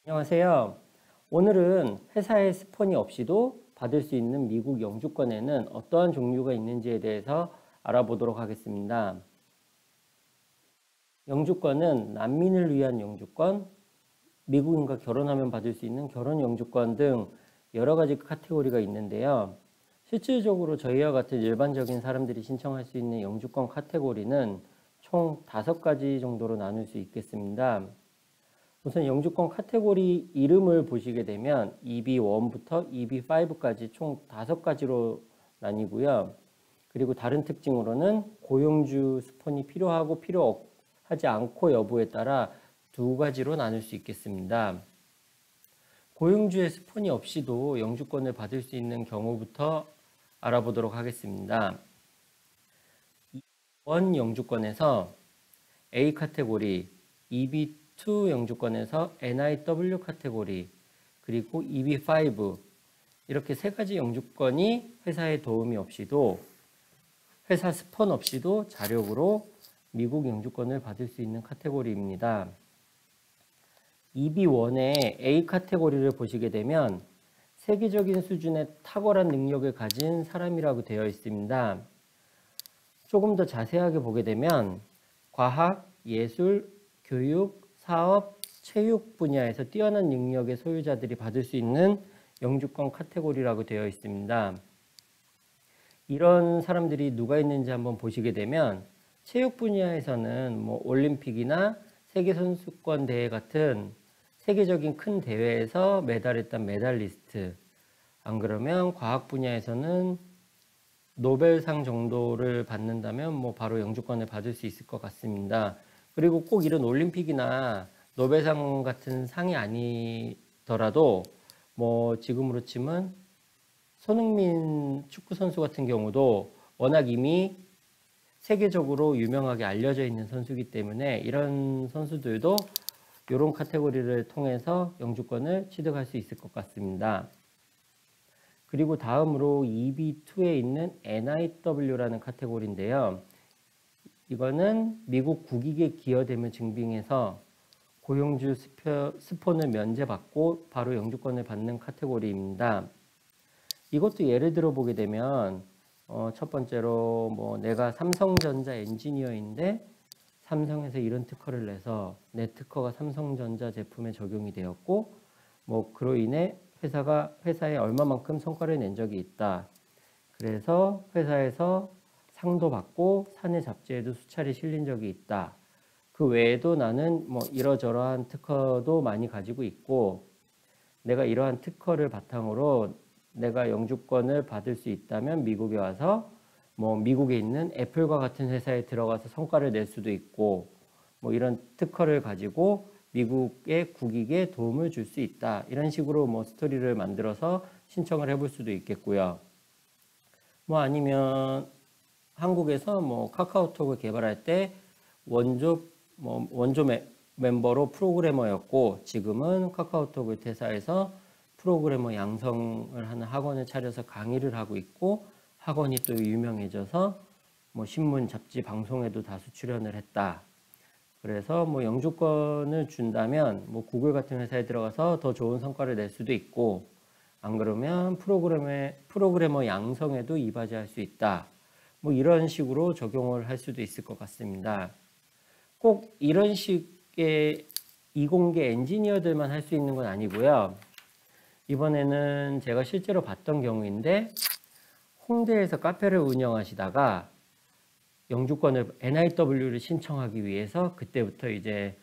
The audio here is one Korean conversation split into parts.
안녕하세요. 오늘은 회사의 스폰이 없이도 받을 수 있는 미국 영주권에는 어떠한 종류가 있는지에 대해서 알아보도록 하겠습니다. 영주권은 난민을 위한 영주권, 미국인과 결혼하면 받을 수 있는 결혼 영주권 등 여러 가지 카테고리가 있는데요. 실질적으로 저희와 같은 일반적인 사람들이 신청할 수 있는 영주권 카테고리는 총 5가지 정도로 나눌 수 있겠습니다. 우선 영주권 카테고리 이름을 보시게 되면 EB1부터 EB5까지 총 5가지로 나뉘고요. 그리고 다른 특징으로는 고용주 스폰이 필요하고 필요하지 않고 여부에 따라 2가지로 나눌 수 있겠습니다. 고용주의 스폰이 없이도 영주권을 받을 수 있는 경우부터 알아보도록 하겠습니다. 1 영주권에서 A 카테고리, EB2 영주권에서 NIW 카테고리, 그리고 EB5 이렇게 3가지 영주권이 회사의 도움이 없이도 회사 스폰 없이도 자력으로 미국 영주권을 받을 수 있는 카테고리입니다. EB1의 A 카테고리를 보시게 되면 세계적인 수준의 탁월한 능력을 가진 사람이라고 되어 있습니다. 조금 더 자세하게 보게 되면 과학, 예술, 교육, 사업, 체육 분야에서 뛰어난 능력의 소유자들이 받을 수 있는 영주권 카테고리라고 되어 있습니다. 이런 사람들이 누가 있는지 한번 보시게 되면 체육 분야에서는 올림픽이나 세계선수권 대회 같은 세계적인 큰 대회에서 메달했던 메달리스트, 안 그러면 과학 분야에서는 노벨상 정도를 받는다면 바로 영주권을 받을 수 있을 것 같습니다. 그리고 꼭 이런 올림픽이나 노벨상 같은 상이 아니더라도 지금으로 치면 손흥민 축구 선수 같은 경우도 워낙 이미 세계적으로 유명하게 알려져 있는 선수이기 때문에 이런 선수들도 이런 카테고리를 통해서 영주권을 취득할 수 있을 것 같습니다. 그리고 다음으로 EB2에 있는 NIW라는 카테고리인데요. 이거는 미국 국익에 기여됨을 증빙해서 고용주 스폰을 면제받고 바로 영주권을 받는 카테고리입니다. 이것도 예를 들어 보게 되면 첫 번째로 내가 삼성전자 엔지니어인데 삼성에서 이런 특허를 내서 내 특허가 삼성전자 제품에 적용이 되었고 그로 인해 회사에 얼마만큼 성과를 낸 적이 있다. 그래서 회사에서 상도 받고 사내 잡지에도 수차례 실린 적이 있다. 그 외에도 나는 이러저러한 특허도 많이 가지고 있고 내가 이러한 특허를 바탕으로 내가 영주권을 받을 수 있다면 미국에 와서 미국에 있는 애플과 같은 회사에 들어가서 성과를 낼 수도 있고 이런 특허를 가지고 미국의 국익에 도움을 줄 수 있다. 이런 식으로 스토리를 만들어서 신청을 해볼 수도 있겠고요. 아니면 한국에서 카카오톡을 개발할 때 원조 멤버로 프로그래머였고 지금은 카카오톡을 퇴사해서 프로그래머 양성을 하는 학원을 차려서 강의를 하고 있고 학원이 또 유명해져서 신문, 잡지, 방송에도 다수 출연을 했다. 그래서 영주권을 준다면 구글 같은 회사에 들어가서 더 좋은 성과를 낼 수도 있고 안 그러면 프로그래머 양성에도 이바지할 수 있다. 이런 식으로 적용을 할 수도 있을 것 같습니다. 꼭 이런 식의 이공계 엔지니어들만 할 수 있는 건 아니고요. 이번에는 제가 실제로 봤던 경우인데 홍대에서 카페를 운영하시다가 영주권을 NIW를 신청하기 위해서 그때부터 이제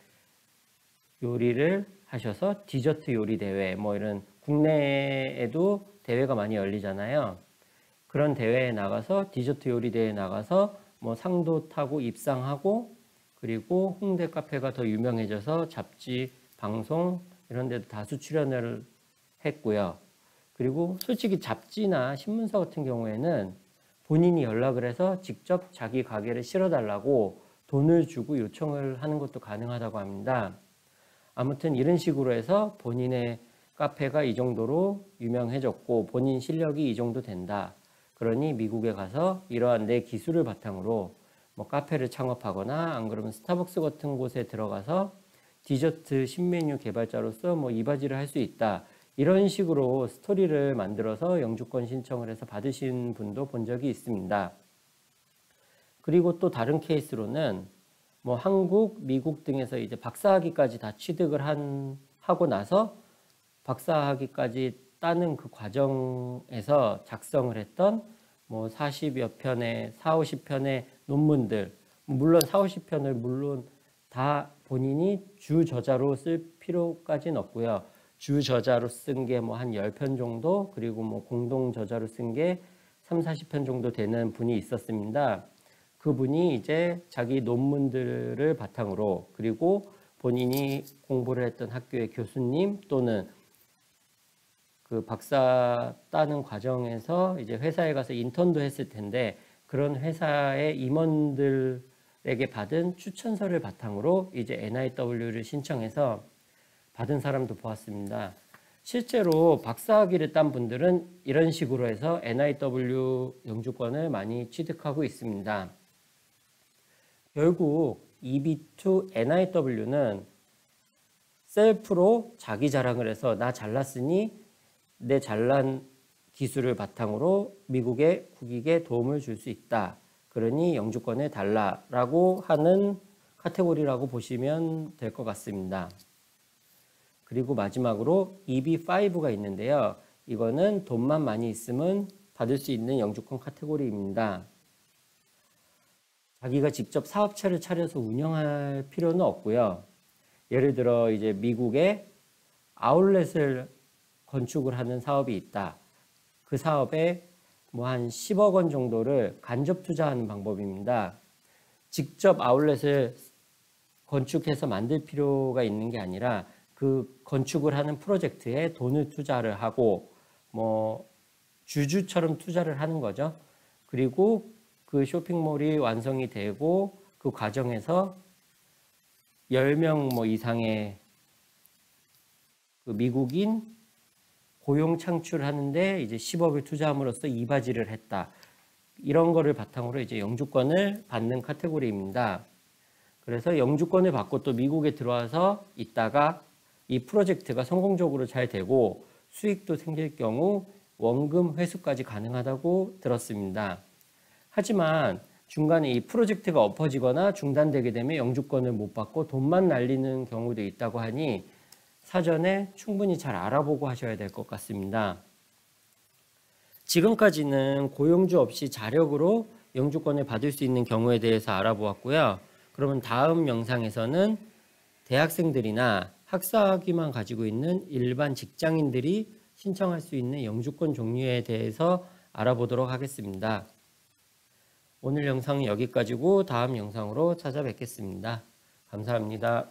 요리를 하셔서 디저트 요리 대회 이런 국내에도 대회가 많이 열리잖아요. 그런 대회에 나가서 디저트 요리 대회에 나가서 상도 타고 입상하고 그리고 홍대 카페가 더 유명해져서 잡지, 방송 이런 데도 다수 출연을 했고요. 그리고 솔직히 잡지나 신문사 같은 경우에는 본인이 연락을 해서 직접 자기 가게를 실어달라고 돈을 주고 요청을 하는 것도 가능하다고 합니다. 아무튼 이런 식으로 해서 본인의 카페가 이 정도로 유명해졌고 본인 실력이 이 정도 된다. 그러니 미국에 가서 이러한 내 기술을 바탕으로 카페를 창업하거나 안 그러면 스타벅스 같은 곳에 들어가서 디저트 신메뉴 개발자로서 뭐 이바지를 할 수 있다. 이런 식으로 스토리를 만들어서 영주권 신청을 해서 받으신 분도 본 적이 있습니다. 그리고 또 다른 케이스로는 뭐 한국, 미국 등에서 이제 박사학위까지 다 취득을 하고 나서 박사학위까지 따는 그 과정에서 작성을 했던 뭐 40여 편의, 4, 50편의 논문들, 물론 4, 50편을 물론 다 본인이 주 저자로 쓸 필요까지는 없고요. 주 저자로 쓴 게 뭐 한 10편 정도, 그리고 뭐 공동 저자로 쓴 게 3, 40편 정도 되는 분이 있었습니다. 그분이 이제 자기 논문들을 바탕으로, 그리고 본인이 공부를 했던 학교의 교수님 또는 그 박사 따는 과정에서 이제 회사에 가서 인턴도 했을 텐데, 그런 회사의 임원들에게 받은 추천서를 바탕으로 이제 NIW를 신청해서 받은 사람도 보았습니다. 실제로 박사학위를 딴 분들은 이런 식으로 해서 NIW 영주권을 많이 취득하고 있습니다. 결국 EB2 NIW는 셀프로 자기 자랑을 해서 나 잘났으니 내 잘난 기술을 바탕으로 미국의 국익에 도움을 줄 수 있다. 그러니 영주권을 달라라고 하는 카테고리라고 보시면 될 것 같습니다. 그리고 마지막으로 EB5가 있는데요. 이거는 돈만 많이 있으면 받을 수 있는 영주권 카테고리입니다. 자기가 직접 사업체를 차려서 운영할 필요는 없고요. 예를 들어 이제 미국에 아울렛을 건축을 하는 사업이 있다. 그 사업에 뭐 한 10억 원 정도를 간접 투자하는 방법입니다. 직접 아울렛을 건축해서 만들 필요가 있는 게 아니라 그 건축을 하는 프로젝트에 돈을 투자를 하고 뭐 주주처럼 투자를 하는 거죠. 그리고 그 쇼핑몰이 완성이 되고 그 과정에서 10명 뭐 이상의 그 미국인 고용 창출하는데 이제 10억을 투자함으로써 이바지를 했다. 이런 거를 바탕으로 이제 영주권을 받는 카테고리입니다. 그래서 영주권을 받고 또 미국에 들어와서 있다가 이 프로젝트가 성공적으로 잘 되고 수익도 생길 경우 원금 회수까지 가능하다고 들었습니다. 하지만 중간에 이 프로젝트가 엎어지거나 중단되게 되면 영주권을 못 받고 돈만 날리는 경우도 있다고 하니 사전에 충분히 잘 알아보고 하셔야 될 것 같습니다. 지금까지는 고용주 없이 자력으로 영주권을 받을 수 있는 경우에 대해서 알아보았고요. 그러면 다음 영상에서는 대학생들이나 학사학위만 가지고 있는 일반 직장인들이 신청할 수 있는 영주권 종류에 대해서 알아보도록 하겠습니다. 오늘 영상은 여기까지고 다음 영상으로 찾아뵙겠습니다. 감사합니다.